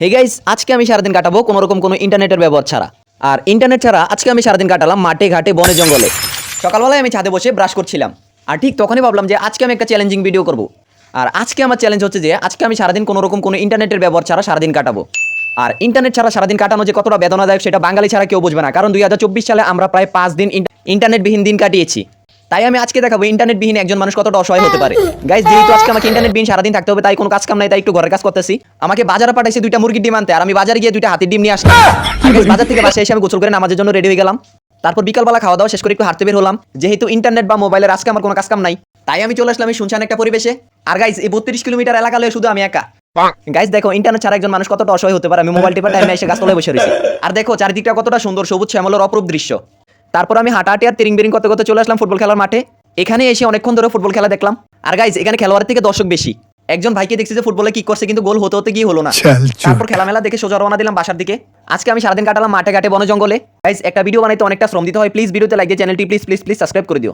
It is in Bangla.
হে গাইস, আজকে আমি সারাদিন কাটাবো কোনো রকম কোনো ইন্টারনেটের ব্যবহার ছাড়া। আর ইন্টারনেট ছাড়া আজকে আমি সারাদিন কাটালাম মাঠে ঘাটে বনে জঙ্গলে। সকালবেলায় আমি ছাদে বসে ব্রাশ করছিলাম, আর ঠিক তখনই ভাবলাম যে আজকে আমি একটা চ্যালেঞ্জিং ভিডিও করব। আর আজকে আমার চ্যালেঞ্জ হচ্ছে যে আজকে আমি সারাদিন কোনো রকম কোনো ইন্টারনেটের ব্যবহার ছাড়া সারাদিন কাটাবো। আর ইন্টারনেট ছাড়া সারাদিন কাটানো যে কতটা বেদনাদায়ক সেটা বাঙালি ছাড়া কেউ বুঝবে না, কারণ 2024 সালে আমরা প্রায় 5 দিন ইন্টারনেটবিহীন দিন কাটিয়েছি। তাই আমি আজকে দেখাবো ইন্টারনেটবিহীন একজন মানুষ কতটা অসহায় হতে পারে। গাইস, যেহেতু আজকে আমাকে ইন্টারনেটবিহীন সারাদিন থাকতে হবে, তাই কোনো কাজ কাম নাই, তাই একটু ঘরের কাজ করতেছি। আমাকে বাজারে পাঠাইছে 2টা মুরগির ডিম আনতে, আর আমি বাজারে গিয়ে 2টা হাতির ডিম নিয়ে আসলাম। আর guys, বাজার থেকে বাসায় এসে আমি গোসল করে নামাজের জন্য রেডি হয়ে গেলাম। তারপর বিকালবেলা খাওয়া দাওয়া শেষ করে একটু হাঁটতে বের হলাম। যেহেতু ইন্টারনেট বা মোবাইলের আজকে আমার কোনো কাজ কাম নাই, তাই আমি চলে আসলাম এই শুনশান একটা পরিবেশে। আর গাইস, এই 32 কিলোমিটার এলাকা লয়ে শুধু আমি একা। গাইস দেখো, ইন্টারনেট ছাড়া একজন মানুষ কতটা অসহায় হতে পারে। আমি মোবাইল টিপার টাইমে এসে গাছতলায় বসে রয়েছি, আর দেখো চারিদিকটা কতটা সুন্দর, সবুজ শ্যামলের অপরূপ দৃশ্য। তারপর আমি হাঁটাহাঁটি আর তিরিং বিরিং করতে করতে চলে আসলাম ফুটবল খেলার মাঠে। এখানে এসে অনেকক্ষণ ধরে ফুটবল খেলা দেখলাম। আর গাইস, এখানে খেলোয়াড়ের থেকে দর্শক বেশি। একজন ভাইকে দেখছি যে ফুটবলে কিক করছে, কিন্তু গোল হতে হতে গিয়ে হলো না। তারপর খেলামেলা দেখে সোজা রওনা দিলাম বাসার দিকে। আজকে আমি সারাদিন কাটালাম মাঠে ঘাটে বনে জঙ্গলে। গাইস, একটা ভিডিও বানাইতে অনেকটা শ্রম দিতে হয়। প্লিজ ভিডিওতে লাইক দিয়ে চ্যানেলটি প্লিজ প্লিজ প্লিজ সাবস্ক্রাইব করে দিও।